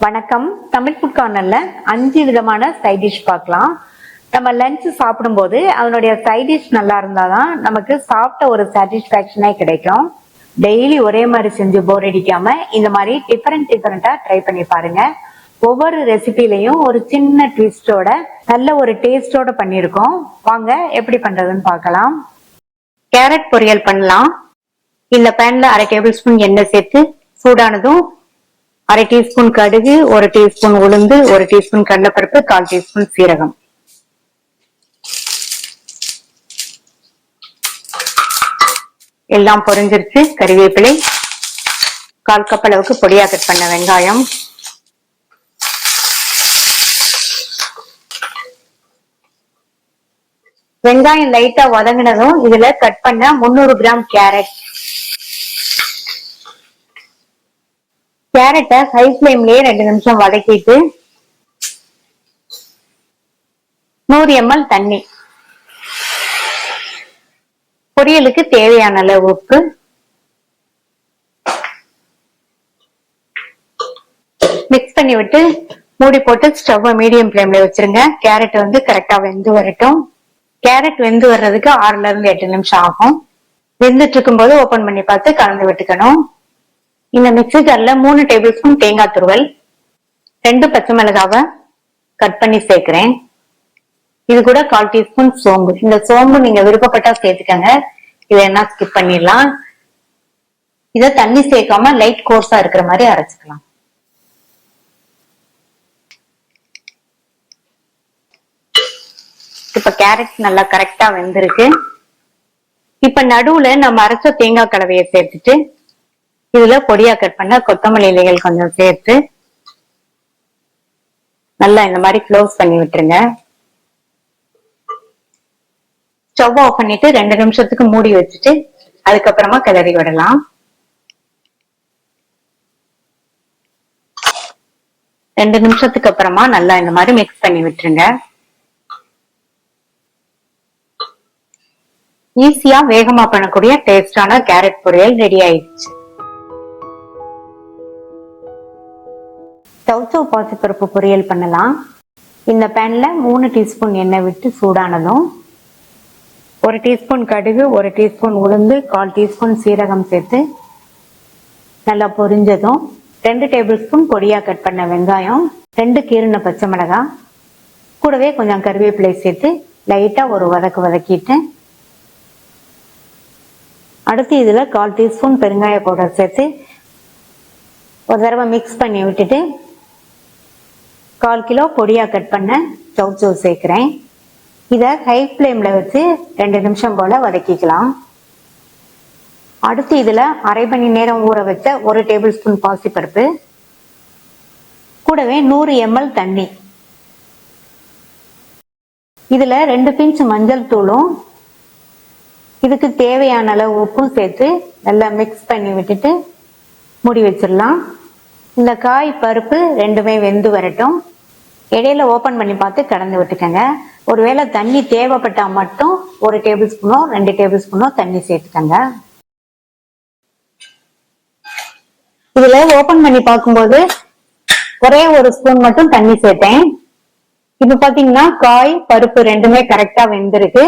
வணக்கம். தமிழ் ஃபுட் கார்னர்ல 5 விதமான சைட் டிஷ் பார்க்கலாம். நம்ம லஞ்ச் சாப்பிடும்போது அதனுடைய சைட் டிஷ் நல்லா இருந்தாதான் நமக்கு சாப்பிட்ட ஒரு சாட்டிஸ்பாக்சனே கிடைக்கும். டெய்லி ஒரே மாதிரி செஞ்சு போர் அடிக்காம இந்த மாதிரி டிஃபரெண்டா ட்ரை பண்ணி பாருங்க. ஒவ்வொரு ரெசிபிலையும் ஒரு சின்ன ட்விஸ்டோட நல்ல ஒரு டேஸ்டோட பண்ணியிருக்கோம். வாங்க எப்படி பண்றதுன்னு பார்க்கலாம். கேரட் பொரியல் பண்ணலாம். இந்த பேன்ல 1/2 டேபிள் ஸ்பூன் எண்ணெய் சேர்த்து சூடானதும் 1/2 டீஸ்பூன் கடுகு, 1 டீஸ்பூன் உளுந்து, 1 டீஸ்பூன் கடலைப்பருப்பு, 1/4 டீஸ்பூன் சீரகம். எல்லாம் பொரிஞ்சிருச்சு. கறிவேப்பிலை, 1/4 கப் அளவுக்கு பொடியா கட் பண்ண வெங்காயம், வெங்காயம் லைட்டா வதங்கினதும் இதுல கட் பண்ண 300 கிராம் கேரட். கேரட்டை ஹை ஃபிளேம்லயே 2 நிமிஷம் வதக்கிட்டு 100 ml தண்ணி, பொரியலுக்கு தேவையான அளவு உப்பு, மிக்ஸ் பண்ணி விட்டு மூடி போட்டு ஸ்டவ் மீடியம் ஃபிளேம்ல வச்சிருங்க. கேரட் கரெக்டா வெந்து வரட்டும். கேரட் வெந்து வர்றதுக்கு 6ல இருந்து 8 நிமிஷம் ஆகும். வெந்துட்டு இருக்கும் போது ஓபன் பண்ணி பார்த்து கலந்து விட்டுக்கணும். இந்த மிக்ஸி ஜார்ல 3 டேபிள் ஸ்பூன் தேங்காய் துருவல், 2 பச்சை மிளகாவை கட் பண்ணி சேர்க்கிறேன். இது கூட 1/4 டீஸ்பூன் சோம்பு. இந்த சோம்பு நீங்க விருப்பப்பட்டா சேர்த்துக்கங்க, இதை என்ன ஸ்கிப் பண்ணிடலாம். இதை தண்ணி சேர்க்காம லைட் கோர்ஸா இருக்கிற மாதிரி அரைச்சுக்கலாம். இப்ப கேரட் நல்லா கரெக்டா வெந்திருக்கு. இப்ப நடுவுல நம்ம அரைச்ச தேங்காய் கலவையை சேர்த்துட்டு இதுல பொடியா கட் பண்ண கொத்தமல்லி இலைகள் கொஞ்சம் சேர்த்து நல்லா இந்த மாதிரி க்ளோஸ் பண்ணி விட்டுருங்க. ஸ்டவ் ஆஃப் பண்ணிட்டு 2 நிமிஷத்துக்கு மூடி வச்சுட்டு அதுக்கப்புறமா கிளறி விடலாம். 2 நிமிஷத்துக்கு அப்புறமா நல்லா இந்த மாதிரி மிக்ஸ் பண்ணி விட்டுருங்க. ஈஸியா வேகமா பண்ணக்கூடிய டேஸ்டான கேரட் பொரியல் ரெடி ஆயிடுச்சு. சௌசௌ பாசிப்பருப்பு பொரியல் பண்ணலாம். இந்த பேன்ல 3 டீஸ்பூன் எண்ணெய் விட்டு சூடானதும் 1 டீஸ்பூன் கடுகு, 1 டீஸ்பூன் உளுந்து, 1/4 டீஸ்பூன் சீரகம் சேர்த்து நல்லா பொரிஞ்சதும் 2 டேபிள் ஸ்பூன் பொடியா கட் பண்ண வெங்காயம், 2 கீறின பச்சை மிளகாய், கூடவே கொஞ்சம் கருவேப்பிலை சேர்த்து லைட்டா ஒரு வதக்கிட்டு அடுத்து இதுல 1/4 டீஸ்பூன் பெருங்காய பவுடர் சேர்த்து ஒரு தடவை மிக்ஸ் பண்ணி விட்டுட்டு 1/4 கிலோ பொடியா கட் பண்ண சௌசௌ சேர்க்கிறேன். இதை ஹை ஃபிளேம்ல வச்சு 2 நிமிஷம் போல வதக்கிக்கலாம். அடுத்து இதுல 1/2 மணி நேரம் ஊற வச்ச 1 டேபிள் ஸ்பூன் பாசிப்பருப்பு, கூடவே 100 ml தண்ணி, இதுல 2 பிஞ்ச் மஞ்சள் தூளும் இதுக்கு தேவையான அளவு உப்பும் சேர்த்து நல்லா மிக்ஸ் பண்ணி விட்டுட்டு மூடி வச்சிடலாம். இந்த காய் பருப்பு ரெண்டுமே வெந்து வரட்டும். இடையில ஓபன் பண்ணி பார்த்து கலந்து விட்டுக்கங்க. ஒருவேளை தண்ணி தேவைப்பட்டா மட்டும் 1 டேபிள் ஸ்பூனோ 2 டேபிள் ஸ்பூனோ தண்ணி சேர்த்துக்கங்க. இதுல ஓபன் பண்ணி பார்க்கும்போது ஒரே 1 ஸ்பூன் மட்டும் தண்ணி சேர்த்தேன். இப்ப பாத்தீங்கன்னா காய் பருப்பு ரெண்டுமே கரெக்டா வெந்திருக்கு.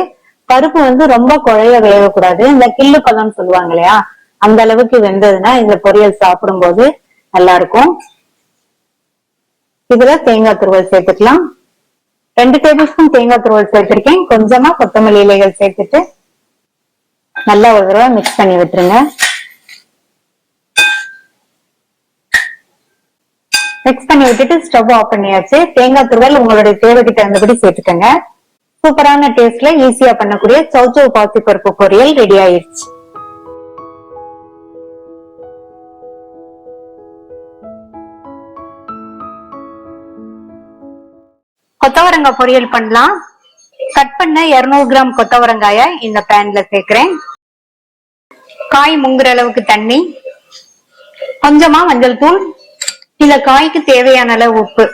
பருப்பு ரொம்ப குழைய வேகக்கூடாது. இந்த கிள்ளு பதம் சொல்லுவாங்க இல்லையா, அந்த அளவுக்கு வெந்ததுன்னா இந்த பொரியல் சாப்பிடும் போது நல்லா இருக்கும். இதுல தேங்காய் துருவல் சேர்த்துக்கலாம். 2 டேபிள் ஸ்பூன் தேங்காய் துருவல் சேர்த்திருக்கேன். கொஞ்சமா கொத்தமல்லி இலைகள் சேர்த்துட்டு நல்லா ஒரு தடவை மிக்ஸ் பண்ணி விட்டுருங்க. மிக்ஸ் பண்ணி விட்டுட்டு ஸ்டவ் ஆஃப் பண்ணியாச்சு. தேங்காய் துருவல் உங்களுடைய தேவைக்கு தகுந்தபடி சேர்த்துக்கங்க. சூப்பரான டேஸ்ட்ல ஈஸியா பண்ணக்கூடிய சௌசௌ பாசிப்பருப்பு பொரியல் ரெடி ஆயிடுச்சு. கொத்தவரங்காய் பொரியல் பண்ணலாம். கட் பண்ண 200 கிராம் கொத்தவரங்காய இந்த பேன்ல சேர்க்கிறேன். காய் முங்குற அளவுக்கு தண்ணி, கொஞ்சமா மஞ்சள் தூள், இந்த காய்க்கு தேவையான அளவு உப்பு,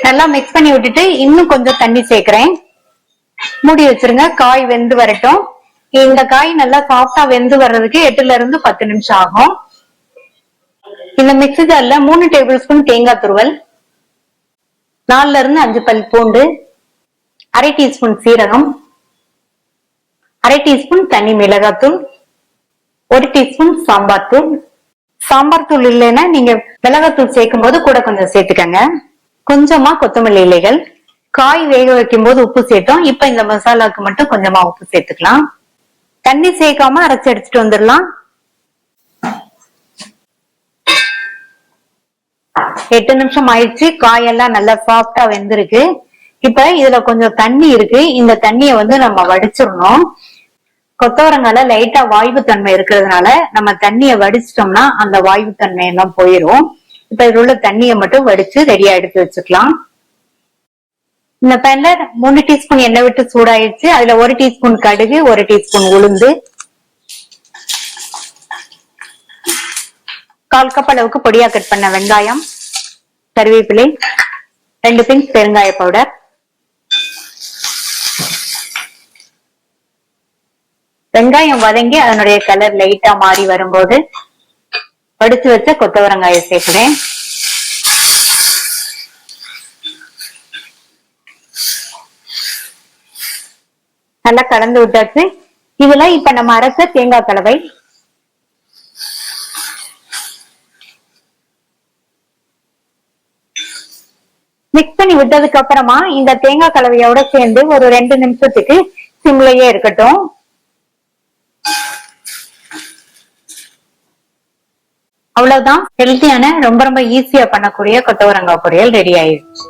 நல்லா மிக்ஸ் பண்ணி விட்டுட்டு இன்னும் கொஞ்சம் தண்ணி சேர்க்கிறேன். மூடி வச்சிருங்க. காய் வெந்து வரட்டும். இந்த காய் நல்லா சாஃப்டா வெந்து வர்றதுக்கு 8ல இருந்து 10 நிமிஷம் ஆகும். இந்த மிக்ஸி ஜார்ல 3 டேபிள் ஸ்பூன் தேங்காய் துருவல், 4ல இருந்து 5 பல் பூண்டு, 1/2 டீஸ்பூன் சீரகம், 1/2 டீஸ்பூன் தனி மிளகாத்தூள், 1 டீஸ்பூன் சாம்பார் தூள். சாம்பார் தூள் இல்லைன்னா நீங்க மிளகாத்தூள் சேர்க்கும் போது கூட கொஞ்சம் சேர்த்துக்கங்க. கொஞ்சமா கொத்தமல்லி இலைகள். காய் வேக வைக்கும் போது உப்பு சேர்த்தோம். இப்ப இந்த மசாலாக்கு மட்டும் கொஞ்சமா உப்பு சேர்த்துக்கலாம். தண்ணி சேர்க்காம அரைச்சு எடுத்துட்டு வந்துடலாம். 8 நிமிஷம் ஆயிடுச்சு. காயெல்லாம் நல்லா சாஃப்டா வெந்திருக்கு. இப்ப இதுல கொஞ்சம் தண்ணி இருக்கு. இந்த தண்ணிய நம்ம வடிச்சிடணும். கொத்தவரங்கால லைட்டா வாய்வு தன்மை இருக்கிறதுனால நம்ம தண்ணிய வடிச்சிட்டோம்னா அந்த வாய்வு தன்மை எல்லாம் போயிடும். இப்ப இதுல உள்ள தண்ணியை மட்டும் வடிச்சு ரெடியா எடுத்து வச்சுக்கலாம். இந்த பேன்ல 3 டீஸ்பூன் எண்ணெய் விட்டு சூடாயிடுச்சு. அதுல 1 டீஸ்பூன் கடுகு, 1 டீஸ்பூன் உளுந்து, 1/4 கப் அளவுக்கு பொடியா கட் பண்ண வெங்காயம், கருவேப்பிலை, 2 பிஞ்ச் பெருங்காய பவுடர். வெங்காயம் வதங்கி அதனுடைய கலர் லைட்டா மாறி வரும்போது வடிச்சு வச்ச கொத்தவரங்காயை சேர்க்கிறேன். நல்லா கலந்து விட்டாச்சு. இதுல இப்ப நம்ம அரைச்ச தேங்காய் கலவை, மிக்ஸ் பண்ணி விட்டதுக்கு அப்புறமா இந்த தேங்காய் கலவையோட சேர்ந்து ஒரு 2 நிமிஷத்துக்கு சிம்லயே இருக்கட்டும். அவ்வளவுதான். ஹெல்த்தியான ரொம்ப ரொம்ப ஈஸியா பண்ணக்கூடிய கொத்தவரங்காய் பொரியல் ரெடி ஆயிடுச்சு.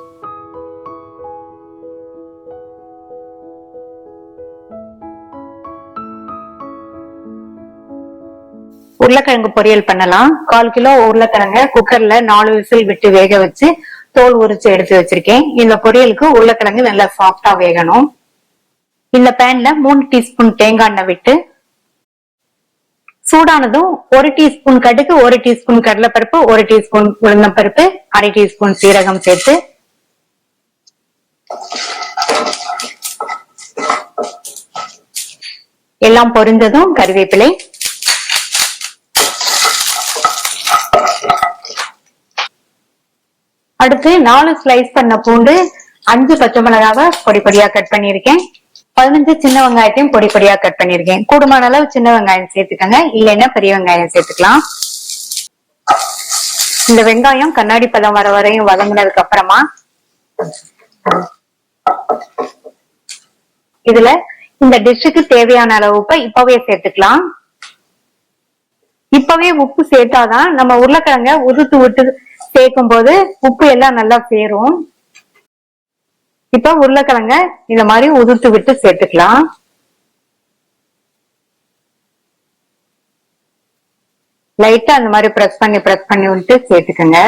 உருளைக்கிழங்கு பொரியல் பண்ணலாம். 1/4 கிலோ உருளைக்கிழங்க குக்கர்ல 4 விசில் விட்டு வேக வச்சு தோல் உரிச்சு எடுத்து வச்சிருக்கேன். இந்த பொரியலுக்கு உருளைக்கிழங்கு நல்லா சாஃப்டா வேகணும். இந்த பேன்ல 3 டீஸ்பூன் தேங்காய் எண்ணெய் விட்டு சூடானதும் 1 டீஸ்பூன் கடுகு, 1 டீஸ்பூன் கடலைப்பருப்பு, 1 டீஸ்பூன் உளுந்தம்பருப்பு, 1/2 டீஸ்பூன் சீரகம் சேர்த்து எல்லாம் பொரிஞ்சதும் கறிவேப்பிலை, அடுத்து 4 ஸ்லைஸ் பண்ண பூண்டு, 5 பச்சை மிளகாவை பொடி பொடியா கட் பண்ணிருக்கேன். 15 சின்ன வெங்காயத்தையும் பொடி பொடியா கட் பண்ணிருக்கேன். கூடுமான அளவு சின்ன வெங்காயம் சேர்த்துக்கங்க, இல்லைன்னா பெரிய வெங்காயம் சேர்த்துக்கலாம். இந்த வெங்காயம் கண்ணாடி பதம் வர வரையும் வதங்கினதுக்கு அப்புறமா இதுல இந்த டிஷ்ஷுக்கு தேவையான அளவு உப்பை இப்பவே சேர்த்துக்கலாம். இப்பவே உப்பு சேர்த்தாதான் நம்ம உருளைக்கிழங்க உதுத்து விட்டு சேர்க்கும் போது உப்பு எல்லாம் நல்லா சேரும். இப்ப உருளைக்கிழங்க இந்த மாதிரி உதுத்து விட்டு சேர்த்துக்கலாம். லைட்டா அந்த மாதிரி பிரஸ் பண்ணி விட்டு சேர்த்துக்கங்க.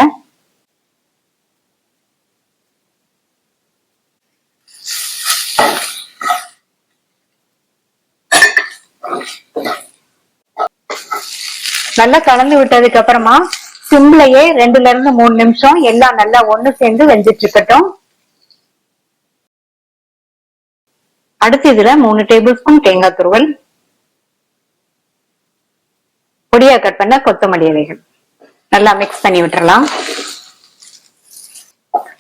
நல்லா கலந்து விட்டதுக்கு அப்புறமா சிம்லயே 2ல இருந்து 3 நிமிஷம் எல்லாம் நல்லா ஒண்ணு சேர்ந்து வெஞ்சிட்டு இருக்கட்டும். அடுத்து இதுல 3 டேபிள் ஸ்பூன் தேங்காய் துருவல், பொடியா கட் பண்ண கொத்தமல்லி இலைகள் நல்லா மிக்ஸ் பண்ணி விட்டுறலாம்.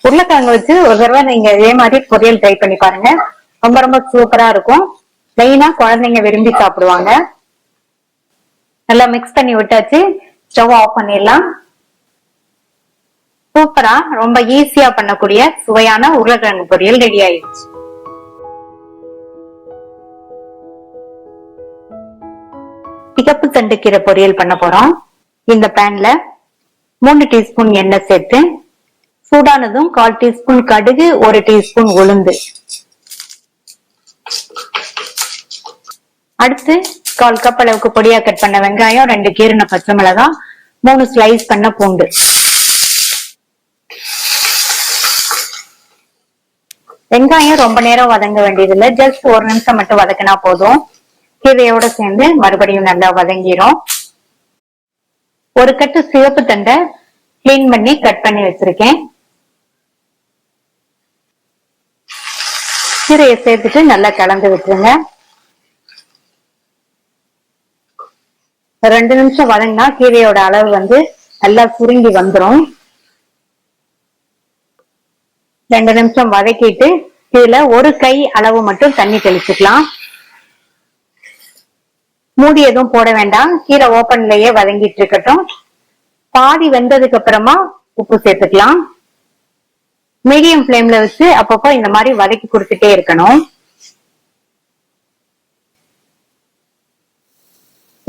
உருளைக்கிழங்கு வச்சு ஒரு தடவை நீங்க இதே மாதிரி பொரியல் ட்ரை பண்ணி பாருங்க. ரொம்ப ரொம்ப சூப்பரா இருக்கும். மெயினா குழந்தைங்க விரும்பி சாப்பிடுவாங்க. நல்லா மிக்ஸ் பண்ணி விட்டாச்சு. ஸ்டவ் ஆஃப் பண்ணிடலாம். சூப்பரா ரொம்ப ஈஸியா பண்ணக்கூடிய சுவையான உருளைக்கிழங்கு பொரியல் ரெடி ஆயிடுச்சு. சிகப்பு தண்டு கீரை பொரியல் பண்ண போறோம். இந்த பேன்ல 3 டீஸ்பூன் எண்ணெய் சேர்த்து சூடானதும் 1/4 டீஸ்பூன் கடுகு, 1 டீஸ்பூன் உளுந்து, அடுத்து 1/4 கப் அளவுக்கு பொடியா கட் பண்ண வெங்காயம், 2 கீரின பச்சை மிளகாய், 3 ஸ்லைஸ் பண்ண பூண்டு. வெங்காயம் ரொம்ப நேரம் வதங்க வேண்டியதில்லை, ஜஸ்ட் 1 நிமிஷம் மட்டும் வதக்கினா போதும். கீரையோட சேர்ந்து மறுபடியும் நல்லா வதங்கிரும். ஒரு கட்டு சிவப்பு தண்டை கிளீன் பண்ணி கட் பண்ணி வச்சிருக்கேன். கீரையை சேர்த்துட்டு நல்லா கலந்து விட்டுருங்க. 2 நிமிஷம் வதங்கினா கீரையோட அளவு வந்து நல்லா சுருங்கி வந்துடும். 2 நிமிஷம் வதக்கிட்டு இதுல ஒரு கை அளவு மட்டும் தண்ணி தெளிச்சுக்கலாம். மூடி எதுவும் போட வேண்டாம், கீரை ஓப்பன்லயே வதங்கிட்டு இருக்கட்டும். பாதி வெந்ததுக்கு அப்புறமா உப்பு சேர்த்துக்கலாம். மீடியம் ஃப்ளேம்ல வச்சு அப்பப்போ இந்த மாதிரி வதக்கி கொடுத்துட்டே இருக்கணும்.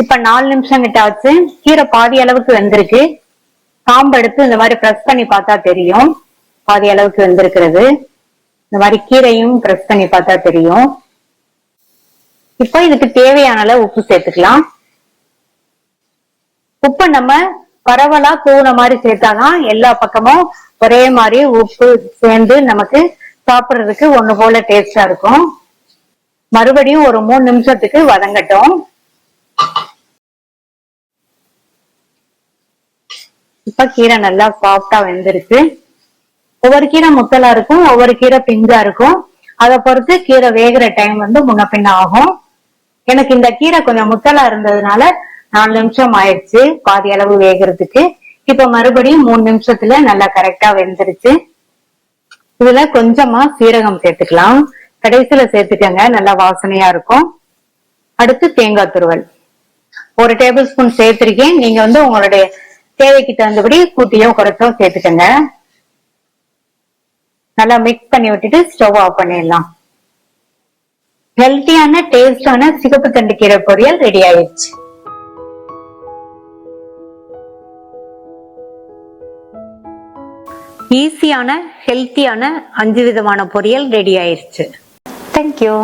இப்ப 4 நிமிஷம் கிட்ட ஆச்சு, கீரை பாதி அளவுக்கு வெந்திருக்கு. காம்பு எடுத்து இந்த மாதிரி பிரஸ் பண்ணி பார்த்தா தெரியும் பாதி அளவுக்கு வெந்திருக்கிறது. இந்த மாதிரி கீரையும் பிரஸ் பண்ணி பார்த்தா தெரியும். இப்போ இதுக்கு தேவையான அளவு உப்பு சேர்த்துக்கலாம். உப்பு நம்ம பரவலா தூண மாதிரி சேர்த்தாதான் எல்லா பக்கமும் ஒரே மாதிரி உப்பு சேர்ந்து நமக்கு சாப்பிடுறதுக்கு ஒண்ணு போல டேஸ்டா இருக்கும். மறுபடியும் ஒரு 3 நிமிஷத்துக்கு வதங்கட்டும். இப்ப கீரை நல்லா சாஃப்டா வெந்திருக்கு. ஒவ்வொரு கீரை முத்தலா இருக்கும், ஒவ்வொரு கீரை பிஞ்சா இருக்கும். அதை பொறுத்து கீரை வேகிற டைம் வந்து முன்ன பின்ன ஆகும். எனக்கு இந்த கீரை கொஞ்சம் முத்தலா இருந்ததுனால 4 நிமிஷம் ஆயிடுச்சு பாதி அளவு வேகிறதுக்கு. இப்ப மறுபடியும் 3 நிமிஷத்துல நல்லா கரெக்டா வெந்துருச்சு. இதுல கொஞ்சமா சீரகம் சேர்த்துக்கலாம், கடைசியில சேர்த்துக்கங்க, நல்லா வாசனையா இருக்கும். அடுத்து தேங்காய் துருவல் 1 டேபிள் ஸ்பூன் சேர்த்திருக்கேன். நீங்க வந்து உங்களுடைய தேவைக்கு தகுந்தபடி கூட்டியோ குறைச்சோ சேர்த்துக்கங்க. நல்லா மிக்ஸ் பண்ணி விட்டுட்டு ஸ்டவ் ஆஃப் பண்ணிடலாம். ஹெல்த்தியான டேஸ்டான சிகப்பு தண்டு கீரை பொரியல் ரெடி ஆயிடுச்சு. ஈஸியான ஹெல்த்தியான 5 விதமான பொரியல் ரெடி ஆயிடுச்சு. தேங்க்யூ.